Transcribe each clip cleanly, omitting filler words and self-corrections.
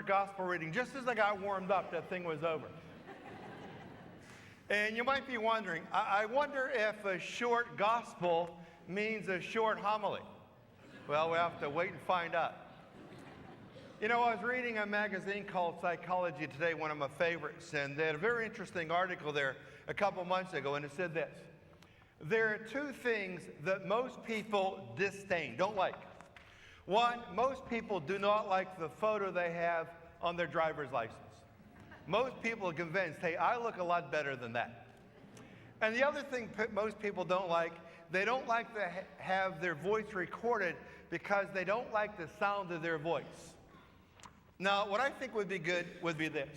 gospel reading. Just as I got warmed up, that thing was over. And you might be wondering, I wonder if a short gospel means a short homily. Well, we have to wait and find out. You know, I was reading a magazine called Psychology Today, one of my favorites, and they had a very interesting article there a couple months ago, and it said this: there are two things that most people disdain, don't like. One, most people do not like the photo they have on their driver's license. Most people are convinced, hey, I look a lot better than that. And the other thing most people don't like, they don't like to have their voice recorded because they don't like the sound of their voice. Now, what I think would be good would be this.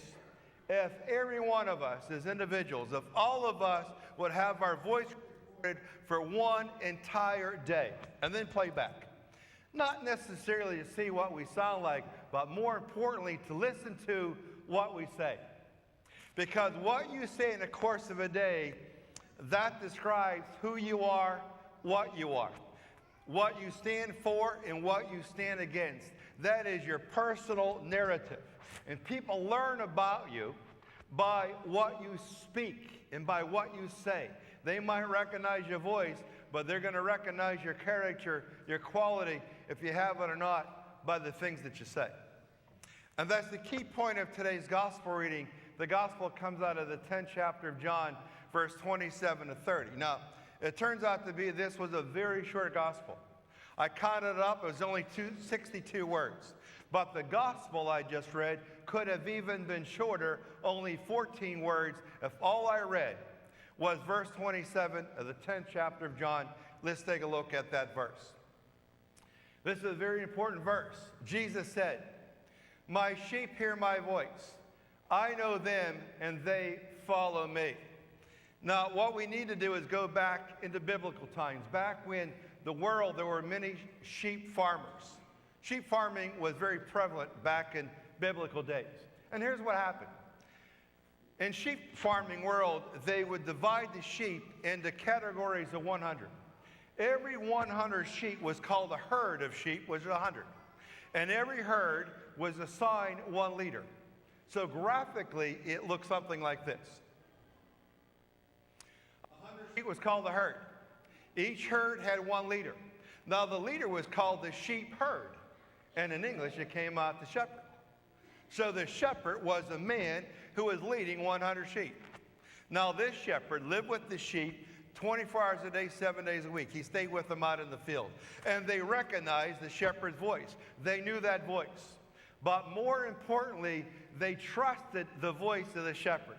If every one of us as individuals, if all of us would have our voice recorded for one entire day and then play back. Not necessarily to see what we sound like, but more importantly, to listen to what we say. Because what you say in the course of a day, that describes who you are, what you stand for, and what you stand against. That is your personal narrative. And people learn about you by what you speak and by what you say. They might recognize your voice, but they're going to recognize your character, your quality, if you have it or not, by the things that you say. And that's the key point of today's gospel reading. The gospel comes out of the 10th chapter of John, verse 27 to 30. Now, it turns out to be this was a very short gospel. I counted it up, it was only 62 words. But the gospel I just read could have even been shorter, only 14 words, if all I read was verse 27 of the 10th chapter of John. Let's take a look at that verse. This is a very important verse. Jesus said, "My sheep hear my voice. I know them and they follow me." Now, what we need to do is go back into biblical times, back when the world, there were many sheep farmers. Sheep farming was very prevalent back in biblical days. And here's what happened. In sheep farming world, they would divide the sheep into categories of 100. Every 100 sheep was called a herd of sheep, which is 100. And every herd was assigned one leader. So graphically, it looks something like this. 100 sheep was called a herd. Each herd had one leader. Now, the leader was called the sheep herd. And in English, it came out the shepherd. So the shepherd was a man who was leading 100 sheep. Now, this shepherd lived with the sheep 24 hours a day, 7 days a week. He stayed with them out in the field. And they recognized the shepherd's voice. They knew that voice. But more importantly, they trusted the voice of the shepherd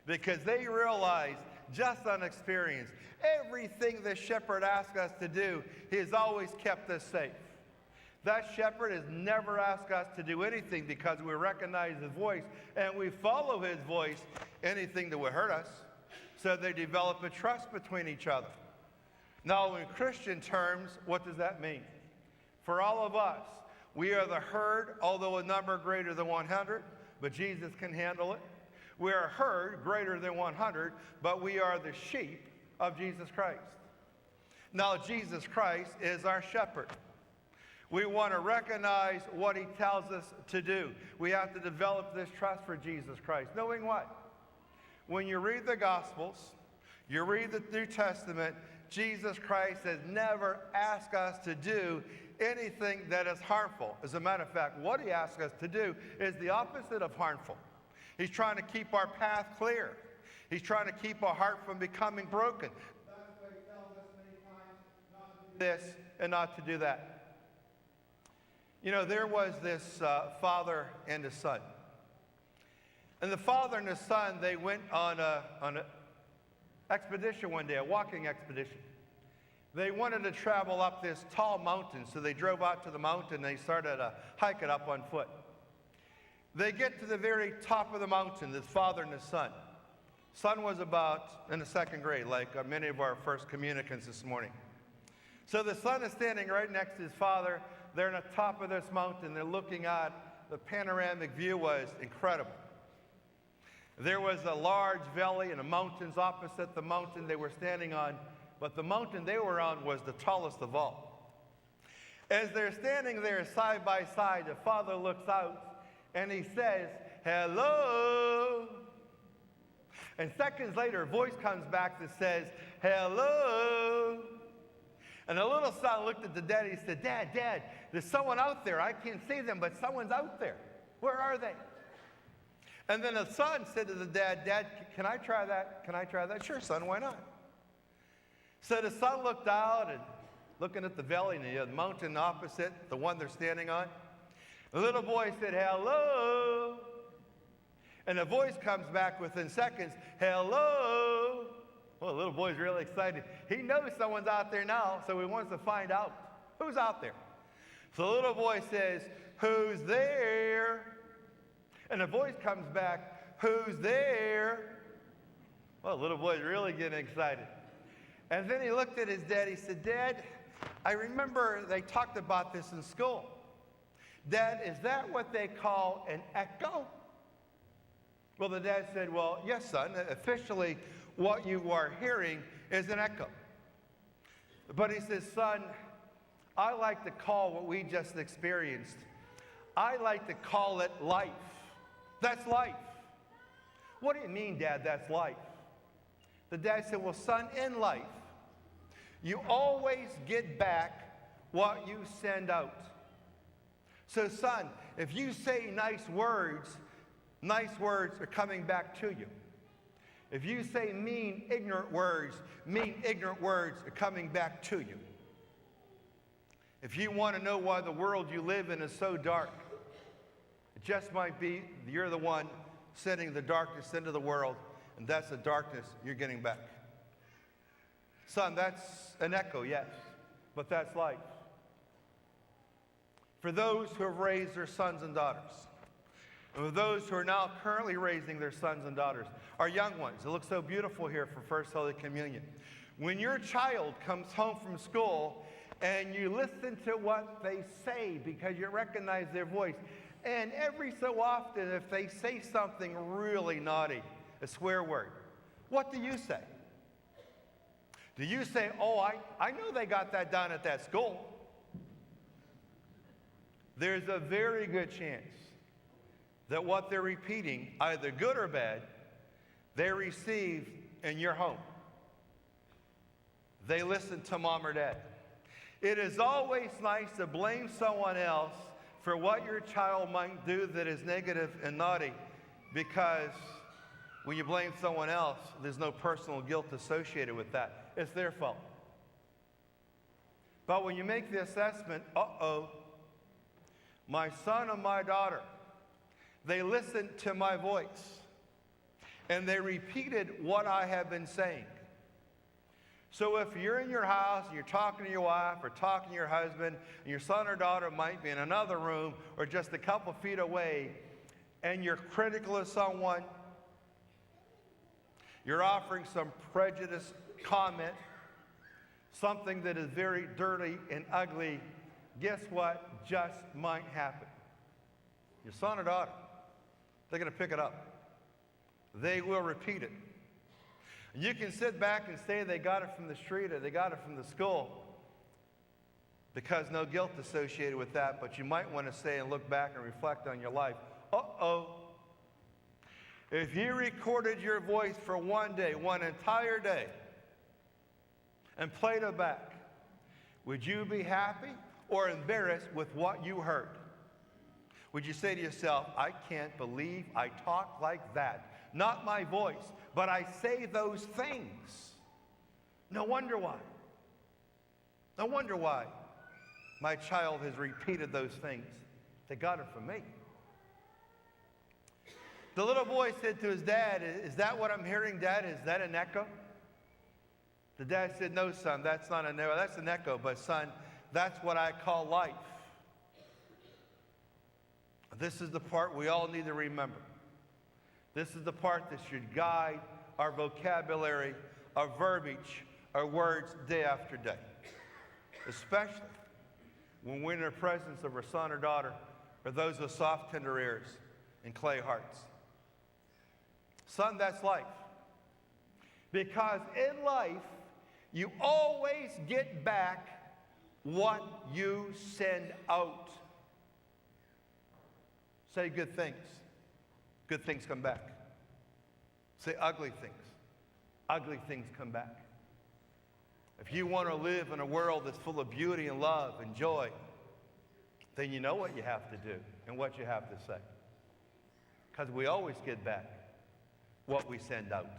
because they realized, just on experience, everything the shepherd asked us to do, he has always kept us safe. That shepherd has never asked us to do anything because we recognize his voice and we follow his voice, anything that would hurt us. So they develop a trust between each other. Now, in Christian terms, what does that mean? For all of us, we are the herd, although a number greater than 100, but Jesus can handle it. We are a herd greater than 100, but we are the sheep of Jesus Christ. Now, Jesus Christ is our shepherd. We want to recognize what he tells us to do. We have to develop this trust for Jesus Christ. Knowing what? When you read the Gospels, you read the New Testament, Jesus Christ has never asked us to do anything that is harmful. As a matter of fact, what he asks us to do is the opposite of harmful. He's trying to keep our path clear. He's trying to keep our heart from becoming broken. That's why he tells us many times not to do this and not to do that. You know, there was this father and a son. And the father and the son, they went on an expedition one day, a walking expedition. They wanted to travel up this tall mountain, so they drove out to the mountain and they started to hike it up on foot. They get to the very top of the mountain, this father and his son. Son was about in the second grade, like many of our first communicants this morning. So the son is standing right next to his father. They're on the top of this mountain. They're looking at the panoramic view was incredible. There was a large valley and the mountains opposite the mountain they were standing on, but the mountain they were on was the tallest of all. As they're standing there side by side, the father looks out and he says, hello. And seconds later, a voice comes back that says, hello. And the little son looked at the dad and he said, Dad, there's someone out there. I can't see them, but someone's out there. Where are they? And then the son said to the dad, Dad, can I try that? Can I try that? Sure, son, why not? So the son looked out and looking at the valley and the mountain opposite, the one they're standing on. The little boy said, hello. And the voice comes back within seconds, hello. Well, the little boy's really excited. He knows someone's out there now, so he wants to find out who's out there. So the little boy says, who's there? And the voice comes back, who's there? Well, the little boy's really getting excited. And then he looked at his dad. He said, Dad, I remember they talked about this in school. Dad, is that what they call an echo? Well, the dad said, well, yes, son. Officially, what you are hearing is an echo. But he says, son, I like to call what we just experienced, I like to call it life. That's life. What do you mean, Dad, that's life? The dad said, well, son, in life, you always get back what you send out. So, son, if you say nice words are coming back to you. If you say mean, ignorant words are coming back to you. If you want to know why the world you live in is so dark, it just might be you're the one sending the darkness into the world, and that's the darkness you're getting back. Son, that's an echo, yes, but that's life. For those who have raised their sons and daughters, and for those who are now currently raising their sons and daughters, our young ones, it looks so beautiful here for First Holy Communion. When your child comes home from school and you listen to what they say because you recognize their voice, and every so often if they say something really naughty, a swear word, what do you say? Do you say, oh, I know they got that done at that school? There's a very good chance that what they're repeating, either good or bad, they received in your home. They listened to mom or dad. It is always nice to blame someone else for what your child might do that is negative and naughty, because when you blame someone else, there's no personal guilt associated with that. It's their fault. But when you make the assessment, my son and my daughter, they listened to my voice, and they repeated what I have been saying. So if you're in your house, and you're talking to your wife or talking to your husband, and your son or daughter might be in another room or just a couple feet away, and you're critical of someone, you're offering some prejudiced comment, something that is very dirty and ugly, guess what just might happen? Your son or daughter, they're going to pick it up. They will repeat it. You can sit back and say they got it from the street or they got it from the school, because no guilt associated with that, but you might want to say and look back and reflect on your life. If you recorded your voice for one day, one entire day, and played it back, would you be happy or embarrassed with what you heard? Would you say to yourself, I can't believe I talk like that? Not my voice, but I say those things. No wonder why. No wonder why my child has repeated those things. They got it from me. The little boy said to his dad, is that what I'm hearing, Dad? Is that an echo? The dad said, no, son, that's not an echo. That's an echo, but son, that's what I call life. This is the part we all need to remember. This is the part that should guide our vocabulary, our verbiage, our words day after day. Especially when we're in the presence of our son or daughter, or those with soft, tender ears and clay hearts. Son, that's life. Because in life, you always get back what you send out. Say good things. Good things come back. Say ugly things. Ugly things come back. If you want to live in a world that's full of beauty and love and joy, then you know what you have to do and what you have to say. Because we always get back what we send out.